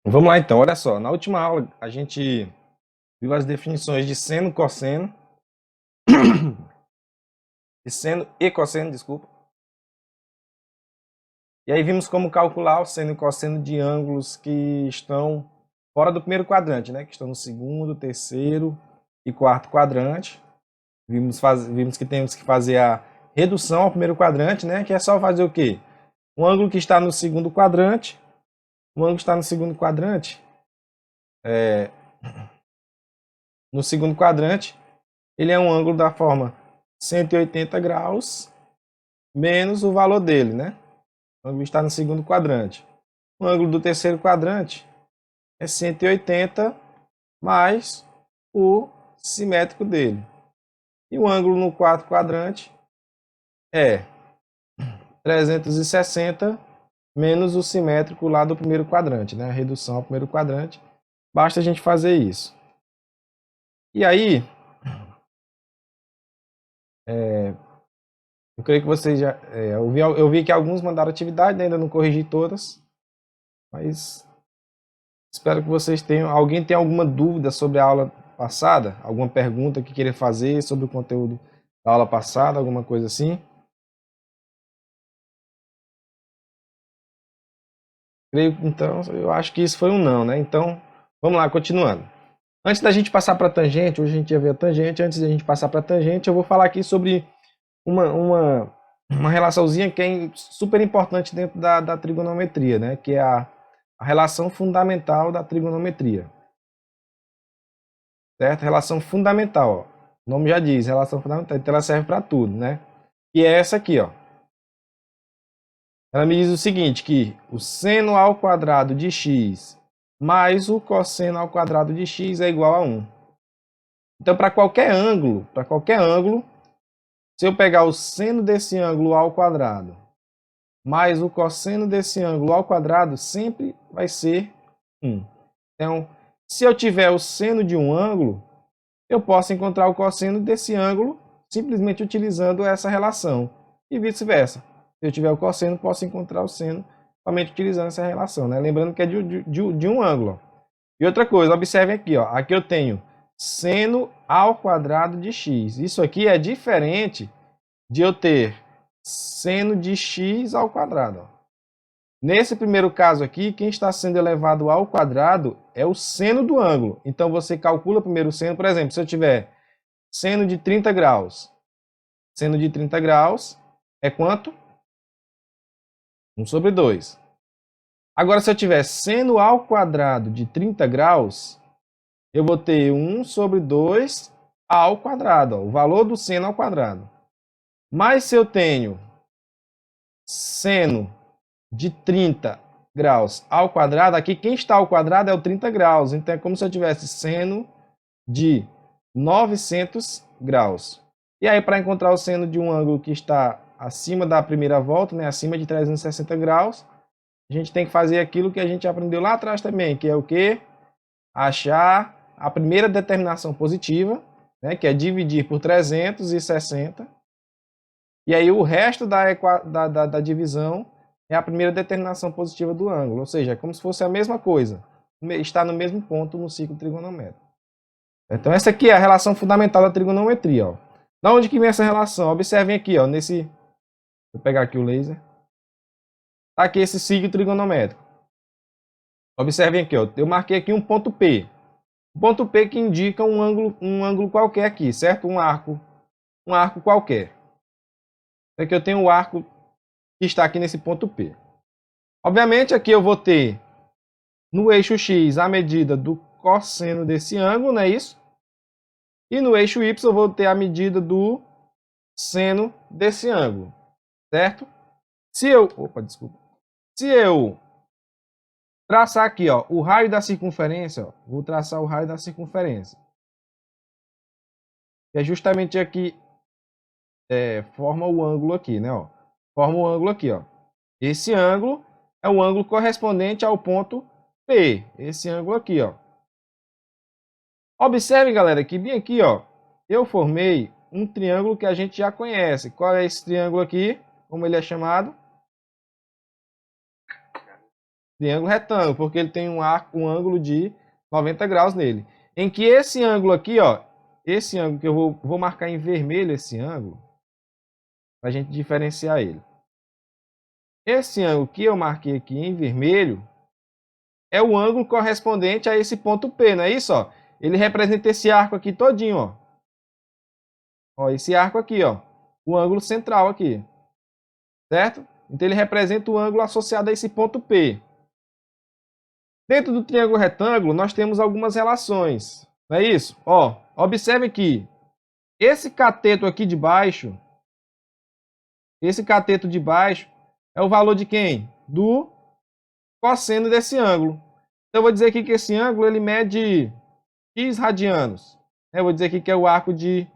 Vamos lá então, olha só. Na última aula a gente viu as definições de seno, cosseno, de seno e cosseno, desculpa. E aí vimos como calcular o seno e cosseno de ângulos que estão fora do primeiro quadrante, né? Que estão no segundo, terceiro e quarto quadrante. Vimos que temos que fazer a redução ao primeiro quadrante, né? Que é só fazer o quê? Um ângulo que está no segundo quadrante, ele é um ângulo da forma 180 graus menos o valor dele, né? O ângulo está no segundo quadrante. O ângulo do terceiro quadrante é 180 mais o simétrico dele. E o ângulo no quarto quadrante é 360 menos o simétrico lá do primeiro quadrante, né? A redução ao primeiro quadrante. Basta a gente fazer isso. E aí, eu creio que vocês já... eu vi que alguns mandaram atividade, né? Ainda não corrigi todas. Mas espero que vocês tenham... Alguém tem alguma dúvida sobre a aula passada? Alguma pergunta que queira fazer sobre o conteúdo da aula passada? Alguma coisa assim? Creio que então, eu acho que isso foi um não, né? Então, vamos lá, continuando. Antes da gente passar para a tangente, hoje a gente ia ver a tangente, antes da gente passar para a tangente, eu vou falar aqui sobre uma relaçãozinha que é super importante dentro da trigonometria, né? Que é a relação fundamental da trigonometria. Certo? Relação fundamental, ó. O nome já diz, relação fundamental, então ela serve para tudo, né? E é essa aqui, ó. Ela me diz o seguinte, que o seno ao quadrado de x mais o cosseno ao quadrado de x é igual a 1. Então, para qualquer ângulo, se eu pegar o seno desse ângulo ao quadrado mais o cosseno desse ângulo ao quadrado, sempre vai ser 1. Então, se eu tiver o seno de um ângulo, eu posso encontrar o cosseno desse ângulo simplesmente utilizando essa relação. E vice-versa. Se eu tiver o cosseno, posso encontrar o seno somente utilizando essa relação, né? Lembrando que é de um ângulo. E outra coisa, observem aqui, ó. Aqui eu tenho seno ao quadrado de x. Isso aqui é diferente de eu ter seno de x ao quadrado. Ó. Nesse primeiro caso aqui, quem está sendo elevado ao quadrado é o seno do ângulo. Então você calcula primeiro o seno, por exemplo, se eu tiver seno de 30 graus. Seno de 30 graus é quanto? 1 sobre 2. Agora, se eu tiver seno ao quadrado de 30 graus, eu vou ter 1 sobre 2 ao quadrado, ó, o valor do seno ao quadrado. Mas se eu tenho seno de 30 graus ao quadrado, aqui quem está ao quadrado é o 30 graus. Então é como se eu tivesse seno de 900 graus. E aí, para encontrar o seno de um ângulo que está acima da primeira volta, né, acima de 360 graus, a gente tem que fazer aquilo que a gente aprendeu lá atrás também, que é o quê? Achar a primeira determinação positiva, né, que é dividir por 360. E aí o resto da divisão é a primeira determinação positiva do ângulo. Ou seja, é como se fosse a mesma coisa. Está no mesmo ponto no ciclo trigonométrico. Então essa aqui é a relação fundamental da trigonometria. Ó. Da onde que vem essa relação? Observem aqui, ó, nesse... Vou pegar aqui o laser. Tá aqui esse signo trigonométrico. Observem aqui, ó, eu marquei aqui um ponto P. Um ponto P que indica um ângulo qualquer aqui, certo? Um arco qualquer. Aqui eu tenho o arco que está aqui nesse ponto P. Obviamente aqui eu vou ter no eixo X a medida do cosseno desse ângulo, não é isso? E no eixo Y eu vou ter a medida do seno desse ângulo, certo? Se eu traçar aqui, ó, o raio da circunferência, ó, vou traçar o raio da circunferência. Que é justamente aqui, forma o ângulo aqui, né? Ó. Forma o ângulo aqui, ó. Esse ângulo é o ângulo correspondente ao ponto P. Esse ângulo aqui, ó. Observe, galera, que bem aqui, ó, eu formei um triângulo que a gente já conhece. Qual é esse triângulo aqui? Como ele é chamado? Triângulo retângulo, porque ele tem um ângulo de 90 graus nele. Em que esse ângulo aqui, ó, esse ângulo que eu vou marcar em vermelho, esse ângulo, para a gente diferenciar ele. Esse ângulo que eu marquei aqui em vermelho é o ângulo correspondente a esse ponto P, não é isso? Ó? Ele representa esse arco aqui todinho, ó. Ó, esse arco aqui, ó, o ângulo central aqui, certo? Então ele representa o ângulo associado a esse ponto P. Dentro do triângulo retângulo, nós temos algumas relações, não é isso? Ó, observe que esse cateto aqui de baixo, esse cateto de baixo é o valor de quem? Do cosseno desse ângulo. Então eu vou dizer aqui que esse ângulo ele mede x radianos. Eu vou dizer aqui que é o arco de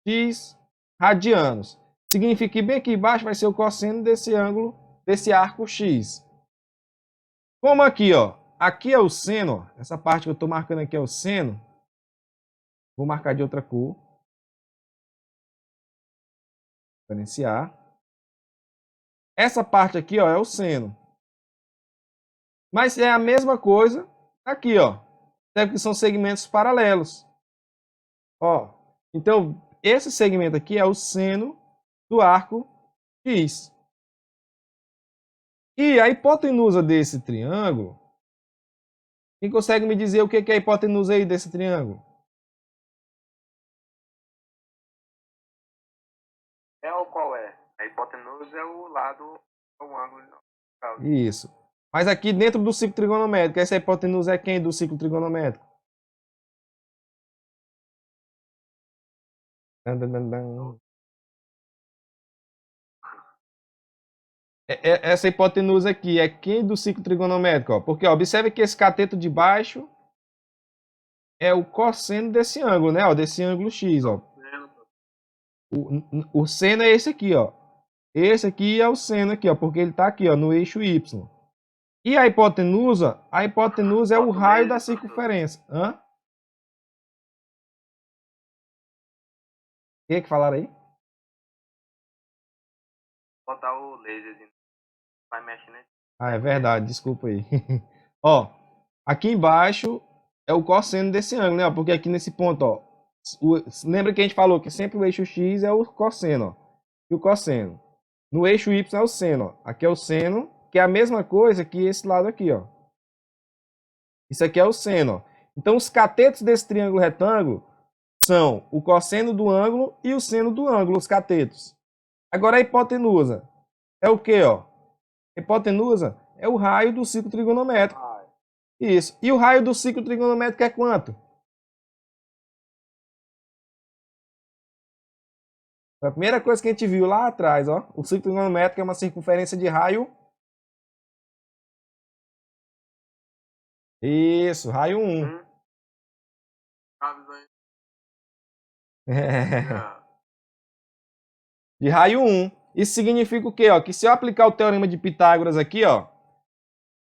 x radianos. Significa que bem aqui embaixo vai ser o cosseno desse ângulo, desse arco x. Como aqui, ó, aqui é o seno, ó, essa parte que eu estou marcando aqui é o seno. Vou marcar de outra cor. Diferenciar. Essa parte aqui, ó, é o seno. Mas é a mesma coisa aqui, ó. Que são segmentos paralelos. Ó, então, esse segmento aqui é o seno do arco x. E a hipotenusa desse triângulo, quem consegue me dizer o que é a hipotenusa aí desse triângulo? É ou qual é? A hipotenusa é o lado, o ângulo. Isso. Mas aqui dentro do ciclo trigonométrico, essa hipotenusa é quem do ciclo trigonométrico? Essa hipotenusa aqui é quem do ciclo trigonométrico? Ó? Porque ó, observe que esse cateto de baixo é o cosseno desse ângulo, né? Ó, desse ângulo x. Ó. O seno é esse aqui, ó. Esse aqui é o seno aqui, ó, porque ele está aqui, ó, no eixo y. E a hipotenusa é o raio da circunferência. Hã? O que falaram aí? Botar o laserzinho. Vai mexendo. Ah, é verdade, desculpa aí. Ó, aqui embaixo é o cosseno desse ângulo, né? Porque aqui nesse ponto, ó, lembra que a gente falou que sempre o eixo x é o cosseno, ó, e o cosseno. No eixo y é o seno, ó. Aqui é o seno, que é a mesma coisa que esse lado aqui, ó. Isso aqui é o seno, ó. Então os catetos desse triângulo retângulo são o cosseno do ângulo e o seno do ângulo, os catetos. Agora a hipotenusa é o quê, ó? A hipotenusa é o raio do ciclo trigonométrico. Isso. E o raio do ciclo trigonométrico é quanto? Foi a primeira coisa que a gente viu lá atrás, ó. O ciclo trigonométrico é uma circunferência de raio. Isso, raio 1. De raio 1. Isso significa o quê? Ó? Que se eu aplicar o teorema de Pitágoras aqui, ó.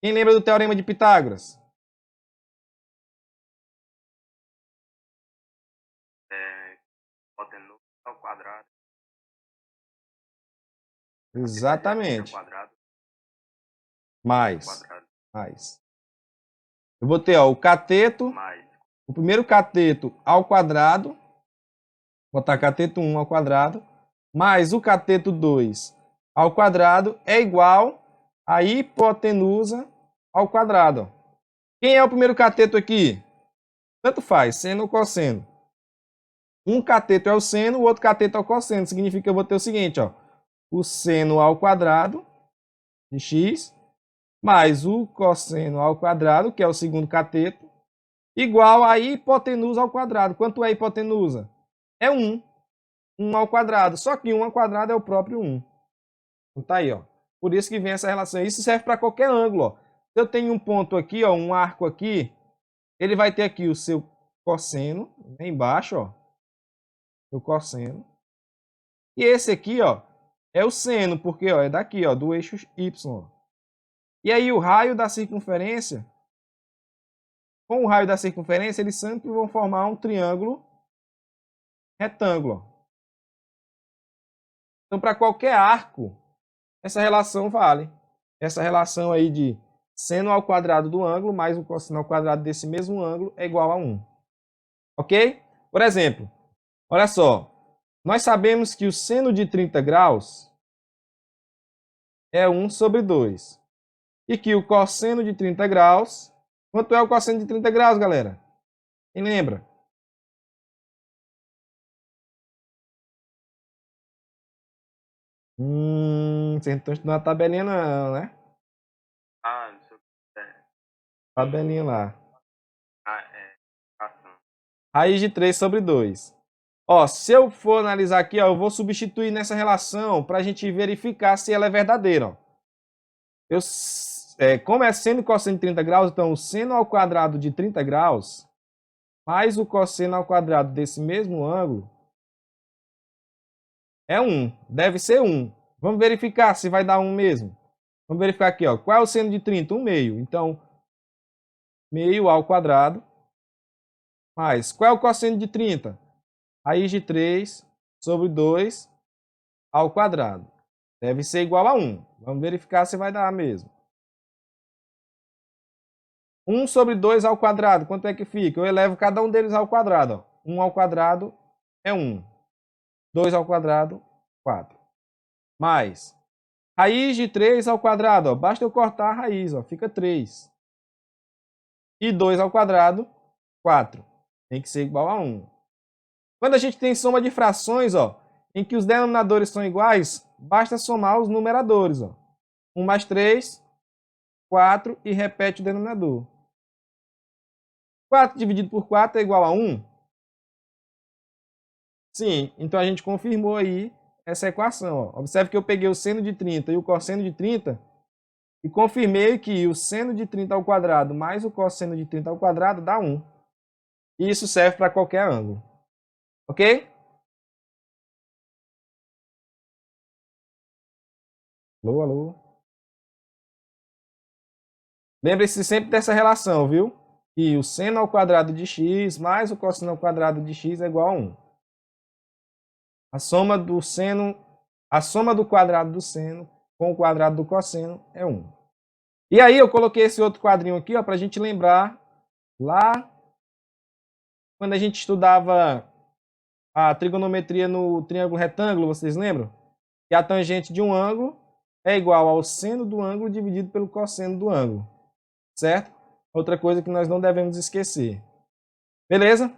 Quem lembra do teorema de Pitágoras? Hipotenusa ao quadrado. Exatamente. Quadrado. Mais. Eu vou ter, ó, o cateto. O primeiro cateto ao quadrado. Vou botar cateto 1 ao quadrado. Mais o cateto 2 ao quadrado é igual a hipotenusa ao quadrado. Quem é o primeiro cateto aqui? Tanto faz, seno ou cosseno. Um cateto é o seno, o outro cateto é o cosseno. Significa que eu vou ter o seguinte, ó. O seno ao quadrado de x mais o cosseno ao quadrado, que é o segundo cateto, igual a hipotenusa ao quadrado. Quanto é a hipotenusa? É 1. 1 ao quadrado. Só que 1 ao quadrado é o próprio 1. Então tá aí, ó. Por isso que vem essa relação. Isso serve para qualquer ângulo, ó. Se eu tenho um ponto aqui, ó, um arco aqui, ele vai ter aqui o seu cosseno, né, embaixo, ó. O cosseno. E esse aqui, ó, é o seno, porque ó, é daqui, ó, do eixo y. E aí o raio da circunferência, com o raio da circunferência, eles sempre vão formar um triângulo retângulo. Então, para qualquer arco, essa relação vale. Essa relação aí de seno ao quadrado do ângulo mais o cosseno ao quadrado desse mesmo ângulo é igual a 1. Ok? Por exemplo, olha só. Nós sabemos que o seno de 30 graus é 1 sobre 2. E que o cosseno de 30 graus... Quanto é o cosseno de 30 graus, galera? Quem lembra? Vocês não estão estudando a tabelinha não, né? Não sei o que é. Tabelinha lá. Ação. Raiz de 3 sobre 2. Ó, se eu for analisar aqui, ó, eu vou substituir nessa relação para a gente verificar se ela é verdadeira. Ó. Como é seno e cosseno de 30 graus, então o seno ao quadrado de 30 graus mais o cosseno ao quadrado desse mesmo ângulo é 1. Deve ser 1. Vamos verificar se vai dar 1 mesmo. Vamos verificar aqui, ó. Qual é o seno de 30? 1 meio. Então, meio ao quadrado mais. Qual é o cosseno de 30? Raiz de 3 sobre 2 ao quadrado. Deve ser igual a 1. Vamos verificar se vai dar mesmo. 1 sobre 2 ao quadrado, quanto é que fica? Eu elevo cada um deles ao quadrado. Ó. 1 ao quadrado é 1. 2 ao quadrado, 4. Mais. Raiz de 3 ao quadrado. Ó. Basta eu cortar a raiz, ó. Fica 3. E 2 ao quadrado, 4. Tem que ser igual a 1. Quando a gente tem soma de frações, ó, em que os denominadores são iguais, basta somar os numeradores. Ó. 1 mais 3, 4 e repete o denominador. 4 dividido por 4 é igual a 1? Sim, então a gente confirmou aí essa equação. Ó. Observe que eu peguei o seno de 30 e o cosseno de 30 e confirmei que o seno de 30 ao quadrado mais o cosseno de 30 ao quadrado dá 1. E isso serve para qualquer ângulo. Ok? Alô, alô. Lembre-se sempre dessa relação, viu? Que o seno ao quadrado de x mais o cosseno ao quadrado de x é igual a 1. A soma do quadrado do seno com o quadrado do cosseno é 1. E aí eu coloquei esse outro quadrinho aqui para a gente lembrar lá quando a gente estudava a trigonometria no triângulo retângulo, vocês lembram? Que a tangente de um ângulo é igual ao seno do ângulo dividido pelo cosseno do ângulo. Certo? Outra coisa que nós não devemos esquecer. Beleza?